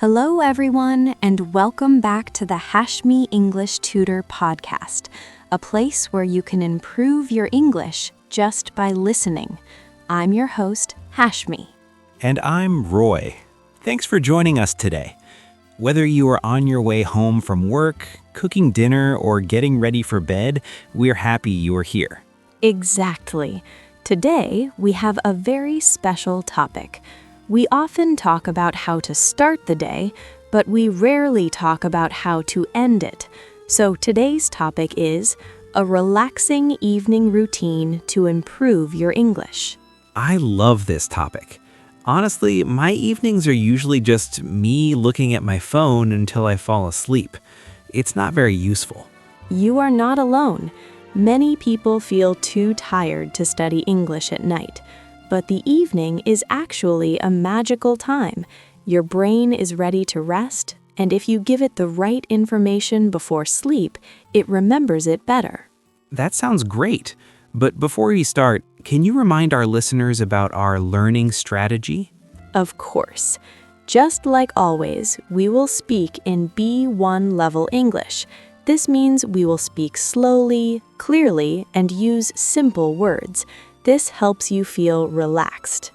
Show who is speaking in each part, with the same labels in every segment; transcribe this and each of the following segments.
Speaker 1: Hello, everyone, and welcome back to the Hashmi English Tutor podcast, a place where you can improve your English just by listening. I'm your host, Hashmi.
Speaker 2: And I'm Roy. Thanks for joining us today. Whether you are on your way home from work, cooking dinner, or getting ready for bed, we're happy you are here.
Speaker 1: Exactly. Today, we have a very special topic. We often talk about how to start the day, but we rarely talk about how to end it. So today's topic is a relaxing evening routine to improve your English.
Speaker 2: I love this topic. Honestly, my evenings are usually just me looking at my phone until I fall asleep. It's not very useful.
Speaker 1: You are not alone. Many people feel too tired to study English at night. But the evening is actually a magical time. Your brain is ready to rest, and if you give it the right information before sleep, it remembers it better.
Speaker 2: That sounds great. But before we start, can you remind our listeners about our learning strategy?
Speaker 1: Of course. Just like always, we will speak in B1 level English. This means we will speak slowly, clearly, and use simple words. This helps you feel relaxed.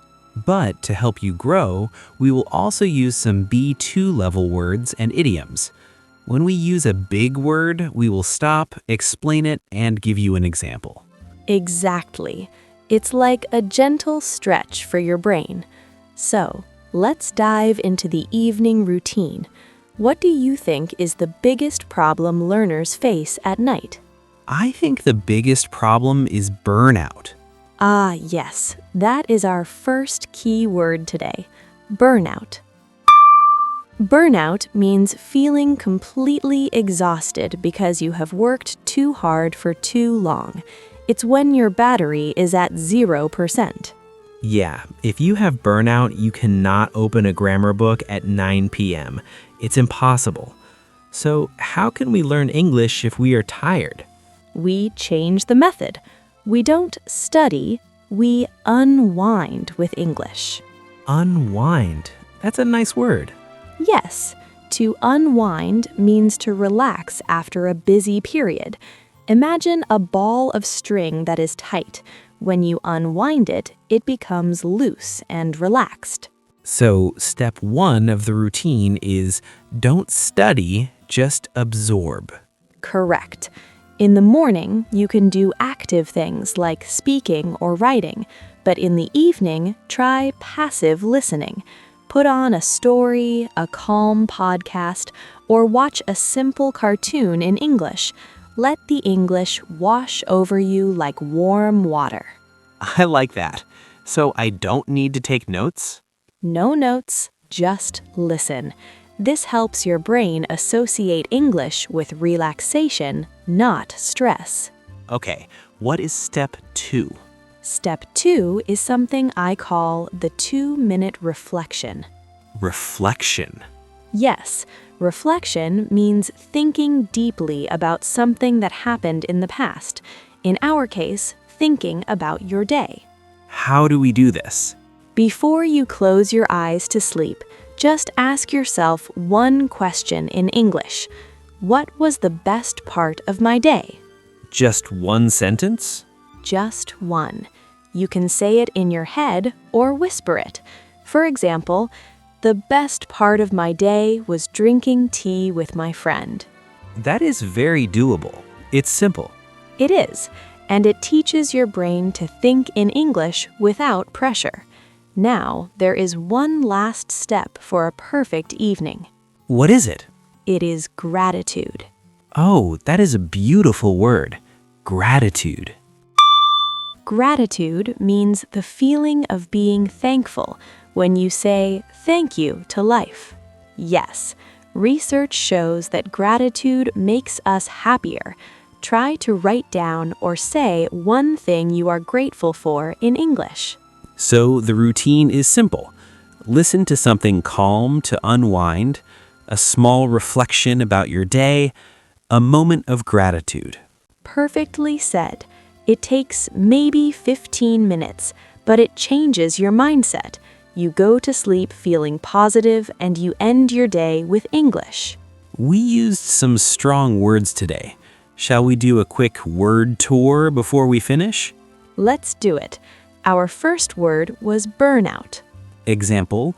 Speaker 2: But to help you grow, we will also use some B2 level words and idioms. When we use a big word, we will stop, explain it, and give you an example.
Speaker 1: Exactly. It's like a gentle stretch for your brain. So, let's dive into the evening routine. What do you think is the biggest problem learners face at night?
Speaker 2: I think the biggest problem is burnout.
Speaker 1: Ah, yes, that is our first key word today, burnout. Burnout means feeling completely exhausted because you have worked too hard for too long. It's when your battery is at 0%.
Speaker 2: Yeah, if you have burnout, you cannot open a grammar book at 9 p.m. It's impossible. So how can we learn English if we are tired?
Speaker 1: We change the method. We don't study, we unwind with English.
Speaker 2: Unwind. That's a nice word.
Speaker 1: Yes, to unwind means to relax after a busy period. Imagine a ball of string that is tight. When you unwind it, it becomes loose and relaxed.
Speaker 2: So step 1 of the routine is don't study, just absorb.
Speaker 1: Correct. In the morning, you can do active things like speaking or writing, but in the evening, try passive listening. Put on a story, a calm podcast, or watch a simple cartoon in English. Let the English wash over you like warm water.
Speaker 2: I like that. So I don't need to take notes?
Speaker 1: No notes, just listen. This helps your brain associate English with relaxation, not stress.
Speaker 2: Okay, what is step 2?
Speaker 1: Step 2 is something I call the 2-minute reflection.
Speaker 2: Reflection.
Speaker 1: Yes, reflection means thinking deeply about something that happened in the past. In our case, thinking about your day.
Speaker 2: How do we do this?
Speaker 1: Before you close your eyes to sleep, just ask yourself one question in English. What was the best part of my day?
Speaker 2: Just one sentence?
Speaker 1: Just one. You can say it in your head or whisper it. For example, the best part of my day was drinking tea with my friend.
Speaker 2: That is very doable. It's simple.
Speaker 1: It is, and it teaches your brain to think in English without pressure. Now, there is one last step for a perfect evening.
Speaker 2: What is it?
Speaker 1: It is gratitude.
Speaker 2: Oh, that is a beautiful word. Gratitude.
Speaker 1: Gratitude means the feeling of being thankful when you say thank you to life. Yes, research shows that gratitude makes us happier. Try to write down or say one thing you are grateful for in English.
Speaker 2: So the routine is simple. Listen to something calm to unwind, a small reflection about your day, a moment of gratitude.
Speaker 1: Perfectly said. It takes maybe 15 minutes, but it changes your mindset. You go to sleep feeling positive and you end your day with English.
Speaker 2: We used some strong words today. Shall we do a quick word tour before we finish?
Speaker 1: Let's do it. Our first word was burnout.
Speaker 2: Example,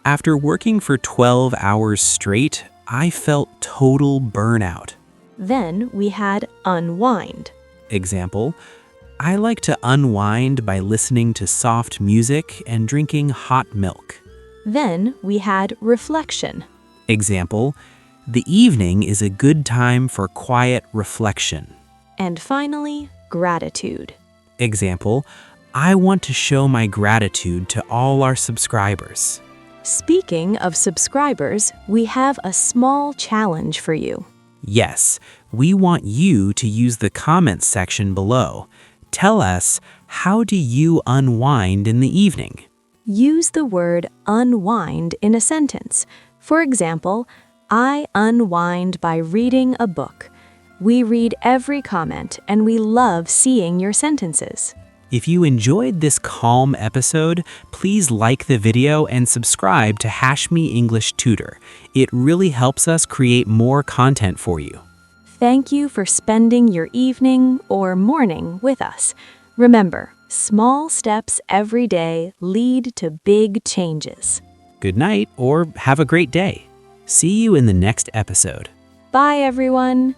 Speaker 2: after working for 12 hours straight, I felt total burnout.
Speaker 1: Then we had unwind.
Speaker 2: Example, I like to unwind by listening to soft music and drinking hot milk.
Speaker 1: Then we had reflection.
Speaker 2: Example, the evening is a good time for quiet reflection.
Speaker 1: And finally, gratitude.
Speaker 2: Example, I want to show my gratitude to all our subscribers.
Speaker 1: Speaking of subscribers, we have a small challenge for you.
Speaker 2: Yes, we want you to use the comments section below. Tell us, how do you unwind in the evening?
Speaker 1: Use the word unwind in a sentence. For example, I unwind by reading a book. We read every comment and we love seeing your sentences.
Speaker 2: If you enjoyed this calm episode, please like the video and subscribe to Hashmi English Tutor. It really helps us create more content for you.
Speaker 1: Thank you for spending your evening or morning with us. Remember, small steps every day lead to big changes.
Speaker 2: Good night or have a great day. See you in the next episode.
Speaker 1: Bye, everyone.